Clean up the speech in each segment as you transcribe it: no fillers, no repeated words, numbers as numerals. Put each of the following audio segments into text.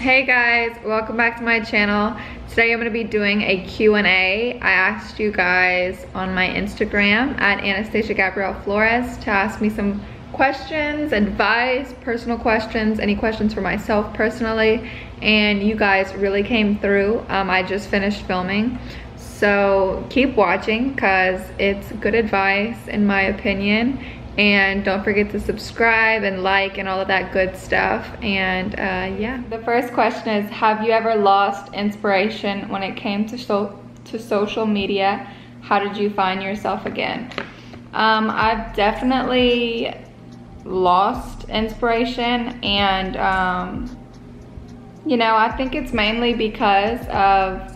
Hey guys, welcome back to my channel. Today I'm going to be doing a Q&A. I asked you guys on my Instagram at Anastacia Gabrielle Flores to ask me some questions, advice, personal questions, any questions for myself personally, and you guys really came through. I just finished filming, so keep watching because it's good advice in my opinion. And don't forget to subscribe and like and all of that good stuff. And yeah. The first question is, have you ever lost inspiration when it came to social media? How did you find yourself again? I've definitely lost inspiration, and you know, I think it's mainly because of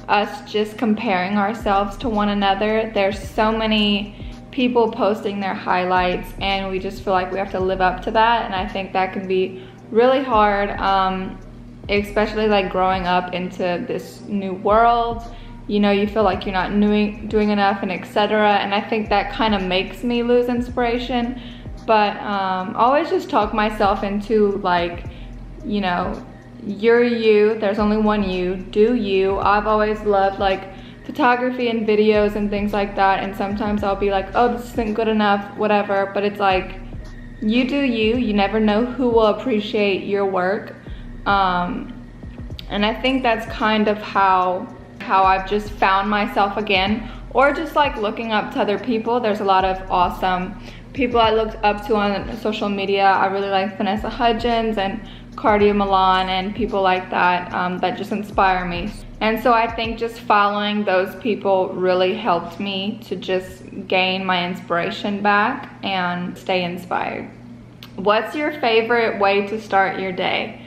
us just comparing ourselves to one another. There's so many people posting their highlights and we just feel like we have to live up to that, and I think that can be really hard, especially like growing up into this new world. You know, you feel like you're not doing enough and etc., and I think that kind of makes me lose inspiration. But always just talk myself into, like, you know, you're you, there's only one you, do you. I've always loved like photography and videos and things like that, and sometimes I'll be like, oh, this isn't good enough, whatever, but it's like, you do you. You never know who will appreciate your work, and I think that's kind of how I've just found myself again, or just like looking up to other people. There's a lot of awesome people I looked up to on social media. I really like Vanessa Hudgens and Cardia Milan and people like that, that just inspire me. And so I think just following those people really helped me to just gain my inspiration back and stay inspired. What's your favorite way to start your day?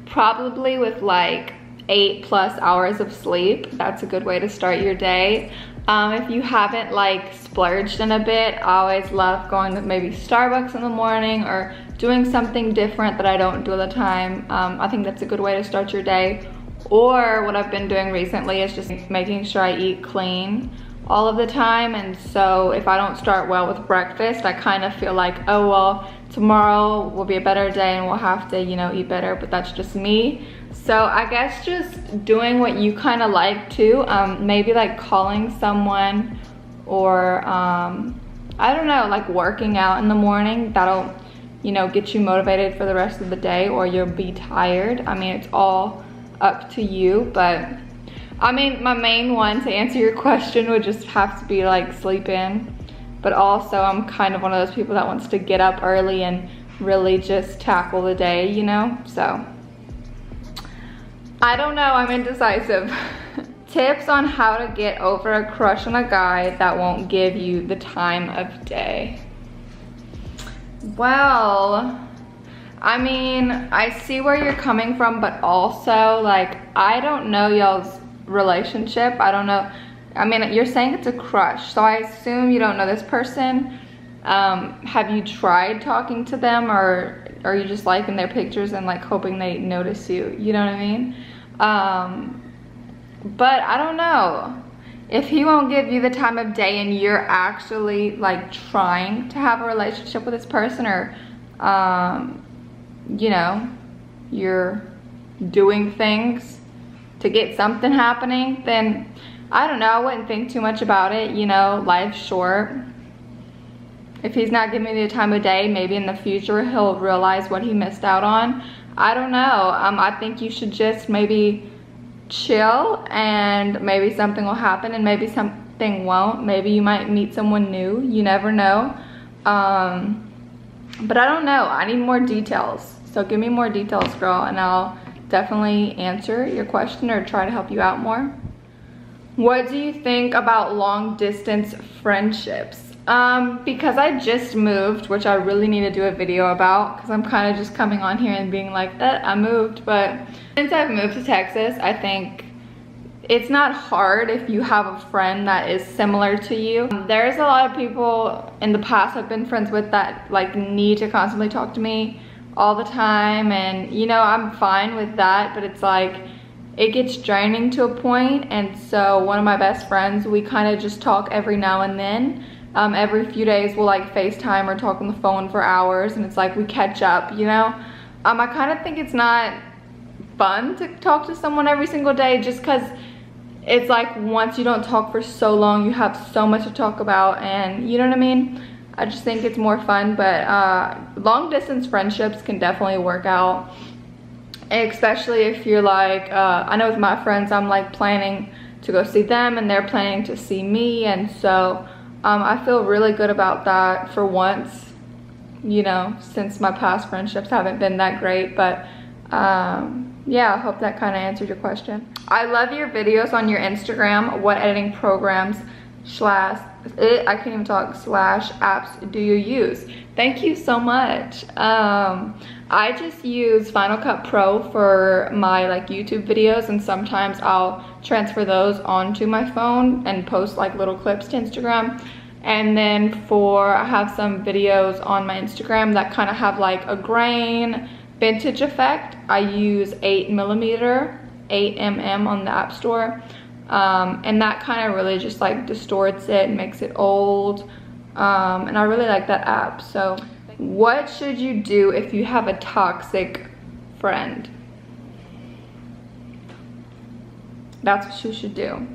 Probably with like 8+ hours of sleep. That's a good way to start your day. If you haven't like splurged in a bit, I always love going to maybe Starbucks in the morning or doing something different that I don't do all the time. I think that's a good way to start your day. Or what I've been doing recently is just making sure I eat clean all of the time. And so if I don't start well with breakfast, I kind of feel like, oh well, tomorrow will be a better day and we'll have to, you know, eat better. But that's just me. So I guess just doing what you kind of like too. Maybe like calling someone, or I don't know, like working out in the morning. That'll, you know, get you motivated for the rest of the day, or you'll be tired. I mean, it's all up to you, but I mean, my main one to answer your question would just have to be like sleep in. But also I'm kind of one of those people that wants to get up early and really just tackle the day, you know? So I don't know, I'm indecisive. Tips on how to get over a crush on a guy that won't give you the time of day. Well, I mean, I see where you're coming from, but also like, I don't know y'all's relationship. I don't know. I mean, you're saying it's a crush, so I assume you don't know this person. Have you tried talking to them, or are you just liking their pictures and like hoping they notice you? You know what I mean? But I don't know. If he won't give you the time of day and you're actually like trying to have a relationship with this person, or you know, you're doing things to get something happening, then I don't know, I wouldn't think too much about it. You know, life's short. If he's not giving me the time of day, maybe in the future he'll realize what he missed out on. I don't know. I think you should just maybe chill, and maybe something will happen and maybe something won't. Maybe you might meet someone new, you never know. But I don't know, I need more details. So give me more details, girl, and I'll definitely answer your question or try to help you out more. What do you think about long distance friendships? Because I just moved, which I really need to do a video about, because I'm kind of just coming on here and being like, I moved. But since I've moved to Texas, I think it's not hard if you have a friend that is similar to you. There's a lot of people in the past I've been friends with that like need to constantly talk to me all the time, and you know, I'm fine with that, but it's like, it gets draining to a point. And so one of my best friends, we kind of just talk every now and then. Every few days we'll like FaceTime or talk on the phone for hours, and it's like we catch up, you know? I kind of think it's not fun to talk to someone every single day, just because it's like once you don't talk for so long, you have so much to talk about, and you know what I mean? I just think it's more fun. But long distance friendships can definitely work out, especially if you're like, I know with my friends, I'm like planning to go see them and they're planning to see me, and so I feel really good about that for once, you know, since my past friendships haven't been that great. But yeah, I hope that kind of answered your question. I love your videos on your Instagram. What editing programs /apps do you use? Thank you so much. I just use Final Cut Pro for my like YouTube videos, and sometimes I'll transfer those onto my phone and post like little clips to Instagram. And then I have some videos on my Instagram that kind of have like a grain vintage effect. I use 8mm on the App Store, and that kind of really just like distorts it and makes it old, and I really like that app. So what should you do if you have a toxic friend? That's what you should do.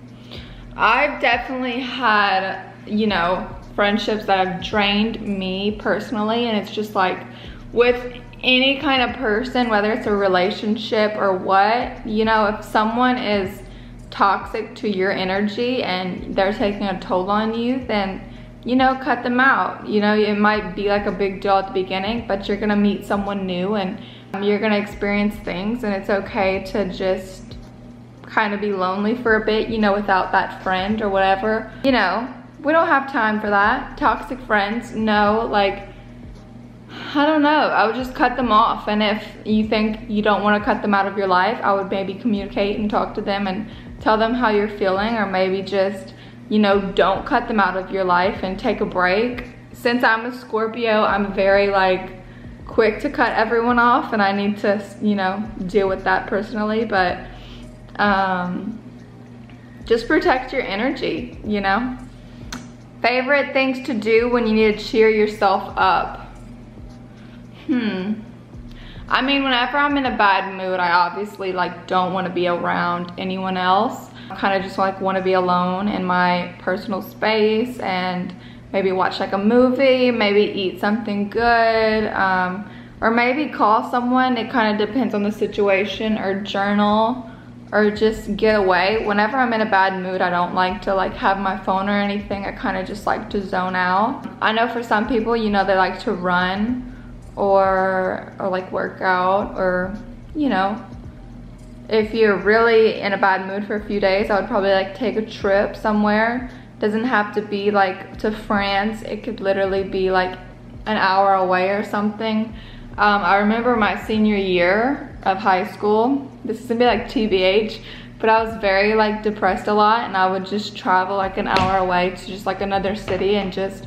I've definitely had, you know, friendships that have drained me personally, and it's just like with any kind of person, whether it's a relationship or what, you know, if someone is toxic to your energy and they're taking a toll on you, then, you know, cut them out. You know, it might be like a big deal at the beginning, but you're gonna meet someone new and you're gonna experience things, and it's okay to just kind of be lonely for a bit, you know, without that friend or whatever. You know, we don't have time for that. Toxic friends, no, like, I don't know, I would just cut them off. And if you think you don't want to cut them out of your life, I would maybe communicate and talk to them and tell them how you're feeling, or maybe just, you know, don't cut them out of your life and take a break. Since I'm a Scorpio, I'm very like quick to cut everyone off, and I need to, you know, deal with that personally. But just protect your energy, you know. Favorite things to do when you need to cheer yourself up? I mean, whenever I'm in a bad mood, I obviously like don't want to be around anyone else. I kind of just like want to be alone in my personal space and maybe watch like a movie, maybe eat something good, or maybe call someone. It kind of depends on the situation, or journal, or just get away. Whenever I'm in a bad mood, I don't like to like have my phone or anything. I kind of just like to zone out. I know for some people, you know, they like to run or like work out, or, you know, if you're really in a bad mood for a few days, I would probably like take a trip somewhere. Doesn't have to be like to France. It could literally be like an hour away or something. I remember my senior year of high school, this is gonna be like TBH, but I was very like depressed a lot, and I would just travel like an hour away to just like another city and just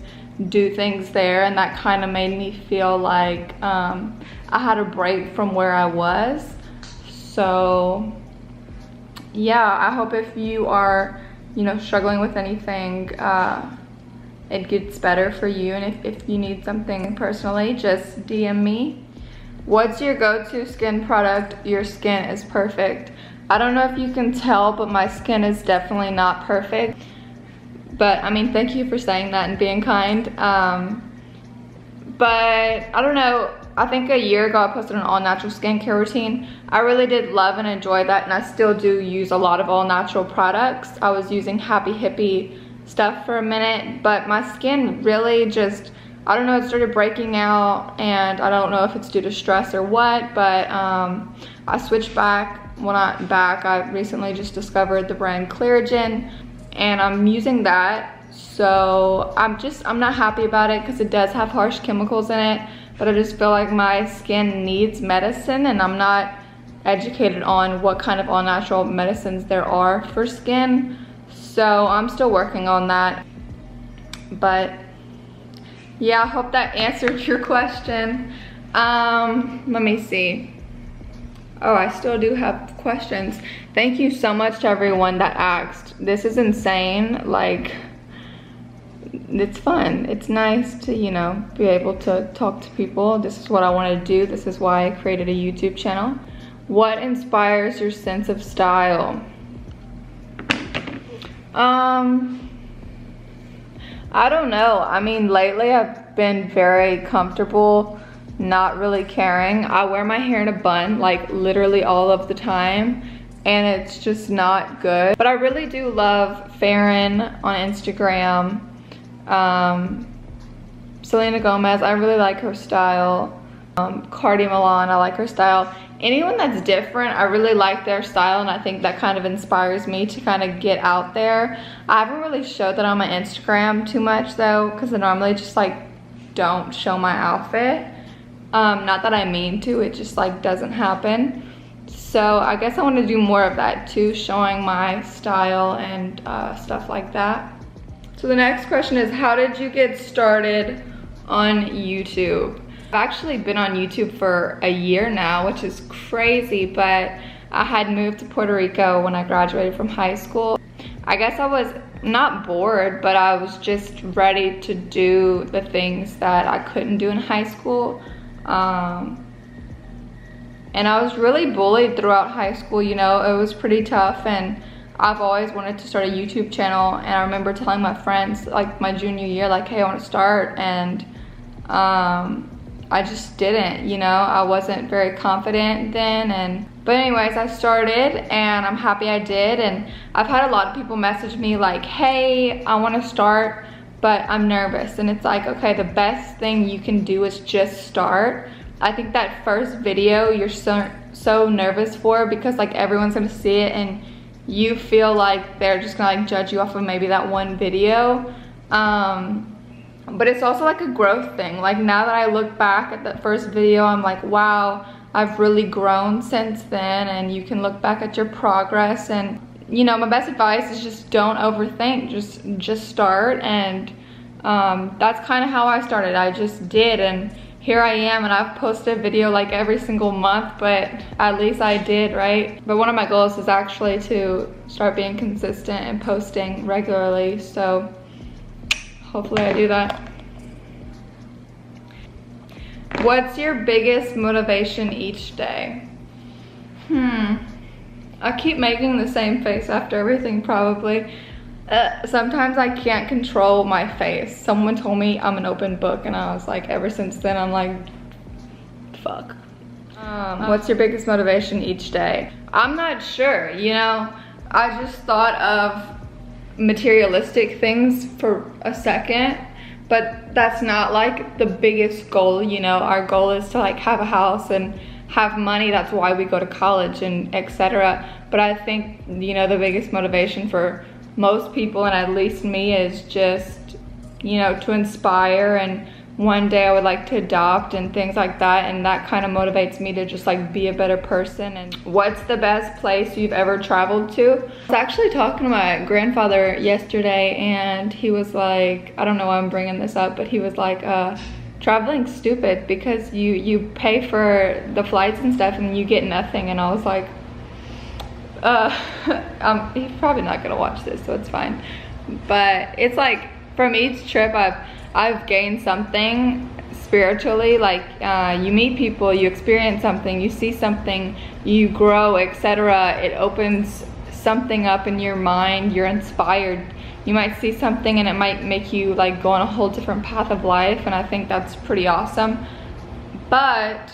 do things there, and that kind of made me feel like I had a break from where I was. So yeah, I hope if you are, you know, struggling with anything, it gets better for you. And if you need something personally, just DM me. What's your go-to skin product? Your skin is perfect. I don't know if you can tell, but my skin is definitely not perfect. But I mean, thank you for saying that and being kind. But I don't know, I think a year ago I posted an all natural skincare routine. I really did love and enjoy that, and I still do use a lot of all natural products. I was using Happy Hippie stuff for a minute, but my skin really just, I don't know, it started breaking out, and I don't know if it's due to stress or what, but I switched back. Well, not back, I recently just discovered the brand Clarigen, and I'm using that. So I'm not happy about it because it does have harsh chemicals in it, but I just feel like my skin needs medicine, and I'm not educated on what kind of all natural medicines there are for skin. So I'm still working on that. But yeah, I hope that answered your question. Let me see. Oh, I still do have questions. Thank you so much to everyone that asked. This is insane. Like, it's fun. It's nice to, you know, be able to talk to people. This is what I want to do. This is why I created a YouTube channel. What inspires your sense of style? I don't know. I mean, lately I've been very comfortable not really caring. I wear my hair in a bun like literally all of the time, and it's just not good. But I really do love Farron on Instagram. Selena Gomez, I really like her style. Cardi Milan, I like her style. Anyone that's different, I really like their style, and I think that kind of inspires me to kind of get out there. I haven't really showed that on my Instagram too much though, because I normally just like don't show my outfit. Not that I mean to, it just like doesn't happen. So I guess I want to do more of that too, showing my style and stuff like that. So the next question is, how did you get started on YouTube? I've actually been on YouTube for a year now, which is crazy, but I had moved to Puerto Rico when I graduated from high school. I guess I was not bored, but I was just ready to do the things that I couldn't do in high school. And I was really bullied throughout high school, you know, it was pretty tough, and I've always wanted to start a YouTube channel. And I remember telling my friends like my junior year, like, hey, I want to start, and I just didn't, you know, I wasn't very confident then. But anyways, I started, and I'm happy I did. And I've had a lot of people message me like, hey, I want to start, but I'm nervous. And it's like, okay, the best thing you can do is just start. I think that first video you're so nervous for, because like everyone's gonna see it, and you feel like they're just gonna like judge you off of maybe that one video. But it's also like a growth thing. Like now that I look back at that first video, I'm like, wow, I've really grown since then. And you can look back at your progress. And you know, my best advice is just don't overthink, just start. And that's kind of how I started. I just did, and here I am, and I've posted a video like every single month, but at least I did, right? But one of my goals is actually to start being consistent and posting regularly, so hopefully I do that. What's your biggest motivation each day? I keep making the same face after everything, probably. Sometimes I can't control my face. Someone told me I'm an open book, and I was like, ever since then, I'm like, fuck. What's your biggest motivation each day? I'm not sure, you know? I just thought of materialistic things for a second, but that's not like the biggest goal, you know? Our goal is to like have a house and have money. That's why we go to college and etc. But I think, you know, the biggest motivation for most people, and at least me, is just, you know, to inspire, and one day I would like to adopt and things like that, and that kind of motivates me to just like be a better person. And what's the best place you've ever traveled to? I was actually talking to my grandfather yesterday, and he was like, I don't know why I'm bringing this up, but he was like, traveling's stupid because you pay for the flights and stuff and you get nothing. And I was like, he's probably not gonna watch this, so it's fine. But it's like, from each trip I've gained something spiritually. Like you meet people, you experience something, you see something, you grow, etc. It opens something up in your mind, you're inspired. You might see something and it might make you like go on a whole different path of life, and I think that's pretty awesome. But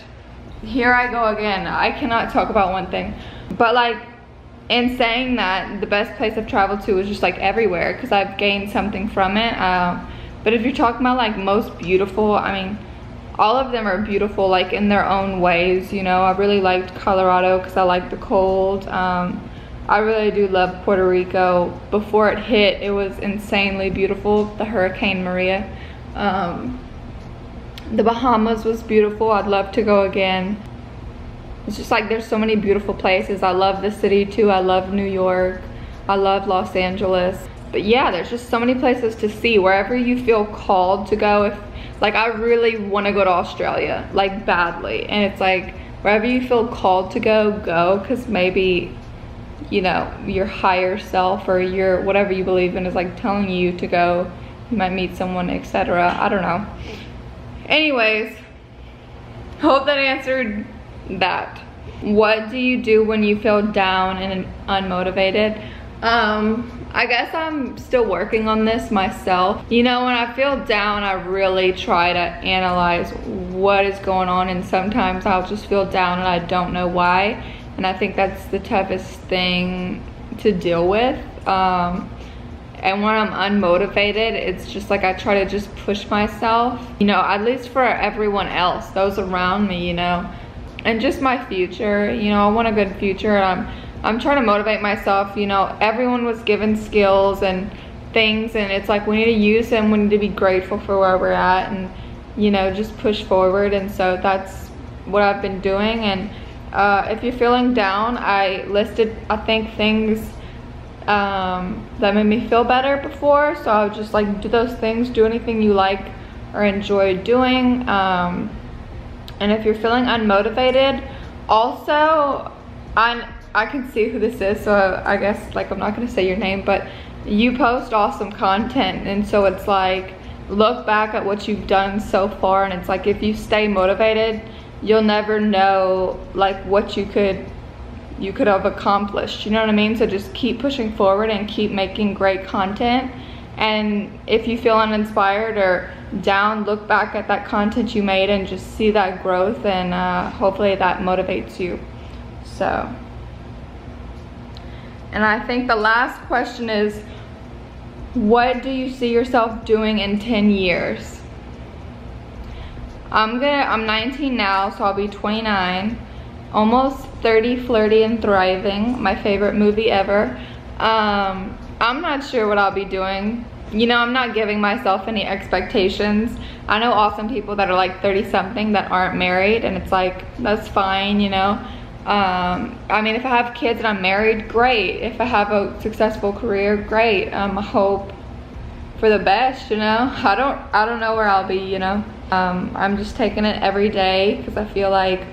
here I go again, I cannot talk about one thing, but like, in saying that, the best place I've traveled to is just like everywhere, because I've gained something from it. But if you're talking about like most beautiful, I mean, all of them are beautiful like in their own ways, you know. I really liked Colorado because I like the cold. I really do love Puerto Rico. Before it hit, it was insanely beautiful, the Hurricane Maria. The Bahamas was beautiful, I'd love to go again. It's just like there's so many beautiful places. I love the city too. I love New York. I love Los Angeles. But yeah, there's just so many places to see. Wherever you feel called to go. If like, I really want to go to Australia, like badly. And it's like, wherever you feel called to go, go. Because maybe, you know, your higher self or your whatever you believe in is like telling you to go you might meet someone, etc. I don't know. Anyways, hope that answered that. What do you do when you feel down and unmotivated? I guess I'm still working on this myself. You know, when I feel down, I really try to analyze what is going on, and sometimes I'll just feel down and I don't know why. And I think that's the toughest thing to deal with. And when I'm unmotivated, it's just like I try to just push myself, you know, at least for everyone else, those around me, you know, and just my future. You know, I want a good future. I'm trying to motivate myself. You know, everyone was given skills and things, and it's like we need to use them. We need to be grateful for where we're at, and, you know, just push forward. And so that's what I've been doing. And if you're feeling down, I listed, I think, things that made me feel better before. So I would just like do those things, do anything you like or enjoy doing. And if you're feeling unmotivated, also, I can see who this is, so I guess, like, I'm not gonna say your name, but you post awesome content, and so it's like, look back at what you've done so far, and it's like, if you stay motivated, you'll never know like what you could have accomplished, you know what I mean? So just keep pushing forward and keep making great content. And if you feel uninspired or down, look back at that content you made and just see that growth, and hopefully that motivates you. So, and I think the last question is, what do you see yourself doing in 10 years? I'm 19 now, so I'll be 29. Almost 30, flirty and thriving. My favorite movie ever. I'm not sure what I'll be doing. You know, I'm not giving myself any expectations. I know awesome people that are like 30 something that aren't married, and it's like, that's fine, you know. I mean, if I have kids and I'm married, great. If I have a successful career, great. I hope for the best, you know. I don't know where I'll be, you know. I'm just taking it every day, because I feel like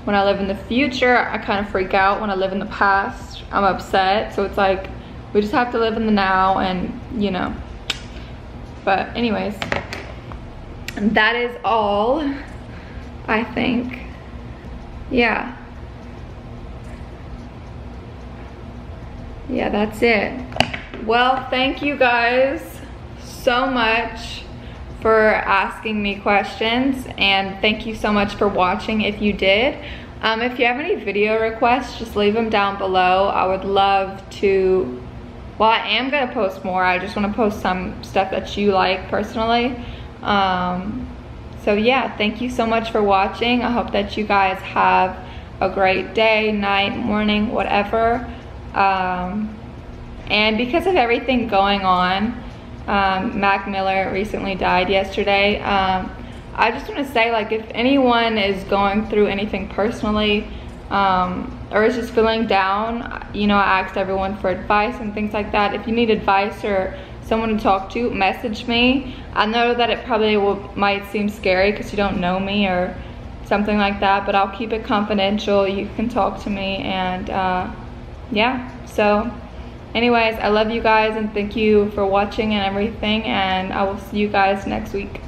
when I live in the future, I kind of freak out. When I live in the past, I'm upset. So it's like, we just have to live in the now, and, you know. But anyways, that is all, I think. Yeah. Yeah, that's it. Well, thank you guys so much for asking me questions, and thank you so much for watching if you did. If you have any video requests, just leave them down below. I would love to, well, I am gonna post more. I just wanna post some stuff that you like personally. So yeah, thank you so much for watching. I hope that you guys have a great day, night, morning, whatever. And because of everything going on, Mac Miller recently died yesterday. I just want to say, like, if anyone is going through anything personally, or is just feeling down, you know, I asked everyone for advice and things like that. If you need advice or someone to talk to, message me. I know that it probably might seem scary because you don't know me or something like that, but I'll keep it confidential. You can talk to me, and yeah. So anyways, I love you guys, and thank you for watching and everything, and I will see you guys next week.